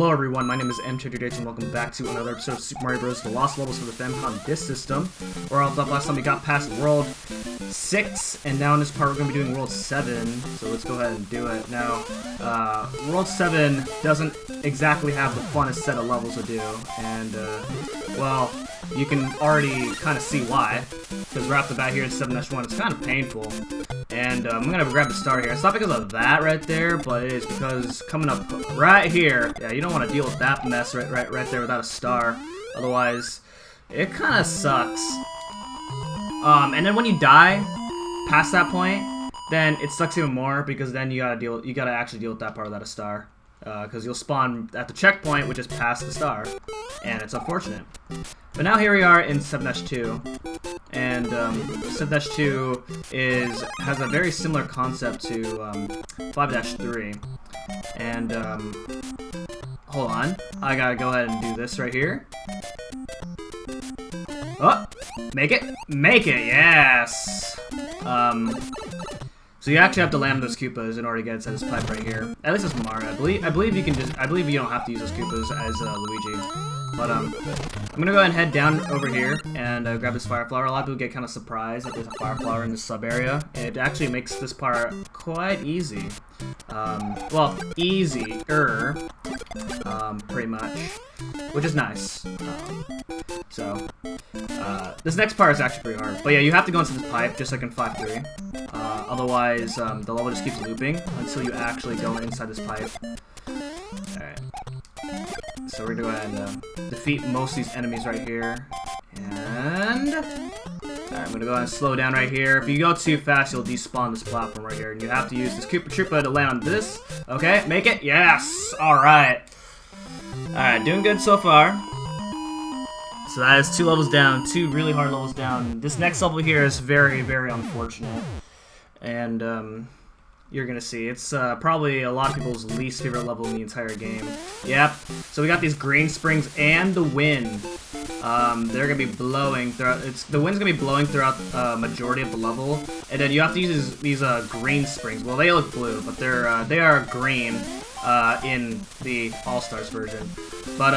Hello everyone, my name is M228 and welcome back to another episode of Super Mario Bros. The Lost Levels for the Famicon Disk System. Where last time we got past World 6, and now in this part we're going to be doing World 7, so let's go ahead and do it. Now, World 7 doesn't exactly have the funnest set of levels to do, and, well, you can already kind of see why, because right off the bat here in 7-1 it's kind of painful. And I'm gonna grab the star here. It's not because of that right there, but it is because coming up right here, yeah, you don't want to deal with that mess right there without a star. Otherwise, it kind of sucks. And then when you die past that point, then it sucks even more because then you gotta actually deal with that part without a star. Because you'll spawn at the checkpoint, which is past the star, and it's unfortunate. But now here we are in 7-2, and 7-2 has a very similar concept to 5-3. And hold on, I gotta go ahead and do this right here. Oh, make it, yes. So you actually have to land those Koopas in order to get inside this pipe right here. At least it's Mario. I believe you don't have to use those Koopas as Luigi. But I'm gonna go ahead and head down over here and grab this fire flower. A lot of people get kind of surprised that there's a fire flower in this sub area. It actually makes this part quite easy. Well, easier, pretty much, which is nice. This next part is actually pretty hard. But yeah, you have to go into this pipe just like in 5-3. Otherwise, the level just keeps looping until you actually go inside this pipe. Alright. So we're gonna go ahead and defeat most of these enemies right here. And alright, I'm gonna go ahead and slow down right here. If you go too fast, you'll despawn this platform right here. And you have to use this Koopa Troopa to land on this. Okay, make it. Yes! Alright. Alright, doing good so far. So that is 2 levels down, 2 really hard levels down. This next level here is very, very unfortunate. And you're gonna see, it's probably a lot of people's least favorite level in the entire game. Yep, so we got these green springs and the wind. They're gonna be blowing throughout, the wind's gonna be blowing throughout majority of the level. And then you have to use these green springs. Well, they look blue, but they are green in the All-Stars version. But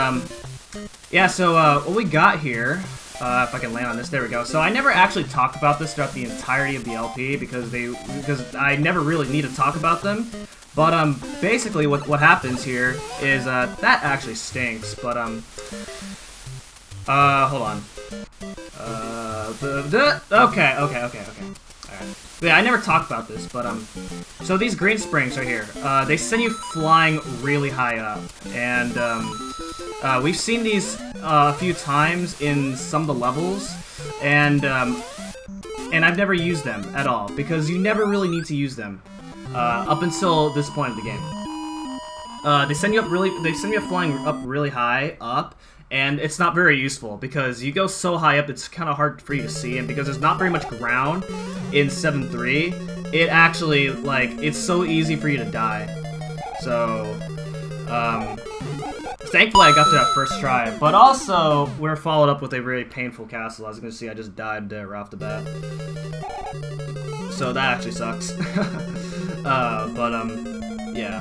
yeah, so what we got here, if I can land on this, there we go. So I never actually talked about this throughout the entirety of the LP because I never really need to talk about them. But basically what happens here is that actually stinks. But hold on. Okay. Alright. Yeah, I never talked about this, but so these green springs right here, they send you flying really high up, and we've seen these a few times in some of the levels, and I've never used them at all because you never really need to use them up until this point of the game. They send you flying up really high up. And it's not very useful because you go so high up it's kind of hard for you to see, and because there's not very much ground in 7-3, it actually, like, it's so easy for you to die. So, thankfully I got to that first try, but also we're followed up with a very painful castle. As you can see, I just died there right off the bat. So that actually sucks. Yeah.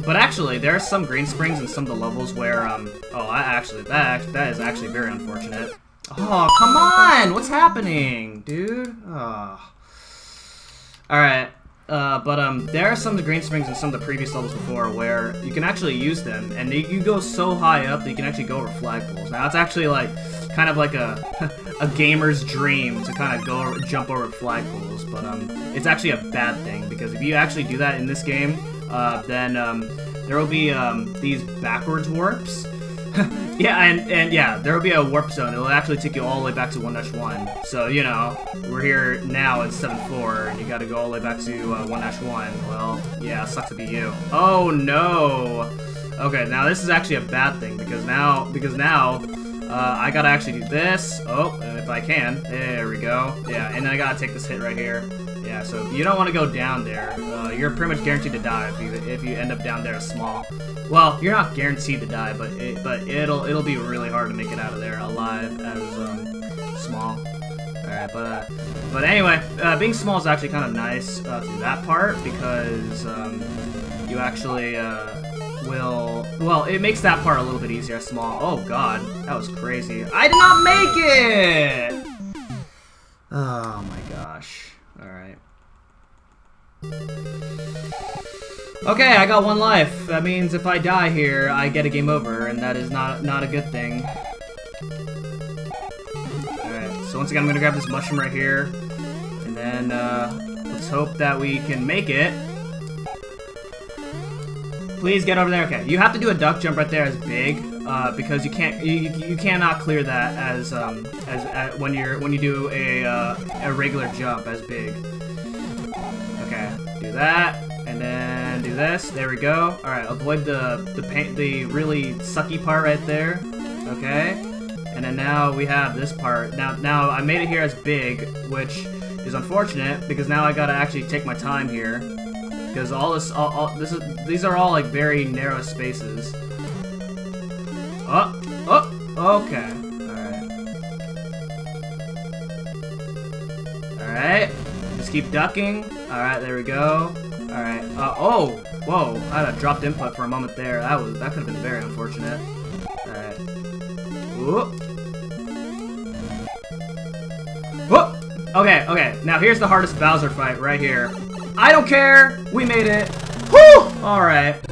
But actually, there are some green springs in some of the levels where, that is actually very unfortunate. Oh, come on! What's happening, dude? Oh. Alright, there are some of the green springs in some of the previous levels before where you can actually use them, and you go so high up that you can actually go over flagpoles. Now, it's actually like, kind of like a gamer's dream to kind of jump over flagpoles, but it's actually a bad thing, because if you actually do that in this game, then there will be these backwards warps. Yeah, and yeah, there will be a warp zone. It'll actually take you all the way back to 1-1. So, you know, we're here now in 7-4, and you gotta go all the way back to 1-1. Well, yeah, sucks to be you. Oh no! Okay, now this is actually a bad thing, because now I gotta actually do this. Oh, if I can. There we go. Yeah, and then I gotta take this hit right here. Yeah, so if you don't want to go down there, you're pretty much guaranteed to die if you end up down there as small. Well, you're not guaranteed to die, but it'll be really hard to make it out of there alive as small. Alright, but anyway, being small is actually kind of nice through that part because you actually will... Well, it makes that part a little bit easier, small. Oh god, that was crazy. I did not make it! Oh my gosh. Alright. Okay, I got 1 life. That means if I die here, I get a game over, and that is not a good thing. Alright, so once again, I'm gonna grab this mushroom right here, and then let's hope that we can make it. Please get over there. Okay, you have to do a duck jump right there as big, because you can't you cannot clear that as when you do a regular jump as big. Okay, do that, and then do this. There we go. All right, avoid the really sucky part right there. Okay, and then now we have this part. Now I made it here as big, which is unfortunate because now I gotta actually take my time here. Because these are all like very narrow spaces. Okay. Alright. Just keep ducking. Alright, there we go. Alright. Oh! Whoa. I had a dropped input for a moment there. That could have been very unfortunate. Alright. Whoop. Whoop! Okay. Now here's the hardest Bowser fight right here. I don't care! We made it! Whew! Alright.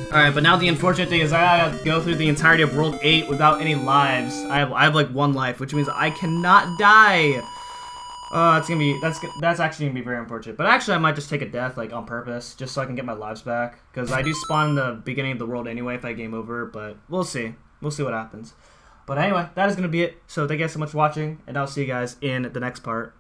Alright, but now the unfortunate thing is I have to go through the entirety of World 8 without any lives. I have like 1 life, which means I cannot die! That's actually gonna be very unfortunate. But actually I might just take a death, like, on purpose, just so I can get my lives back. Because I do spawn in the beginning of the world anyway if I game over, but we'll see. We'll see what happens. But anyway, that is gonna be it. So thank you guys so much for watching, and I'll see you guys in the next part.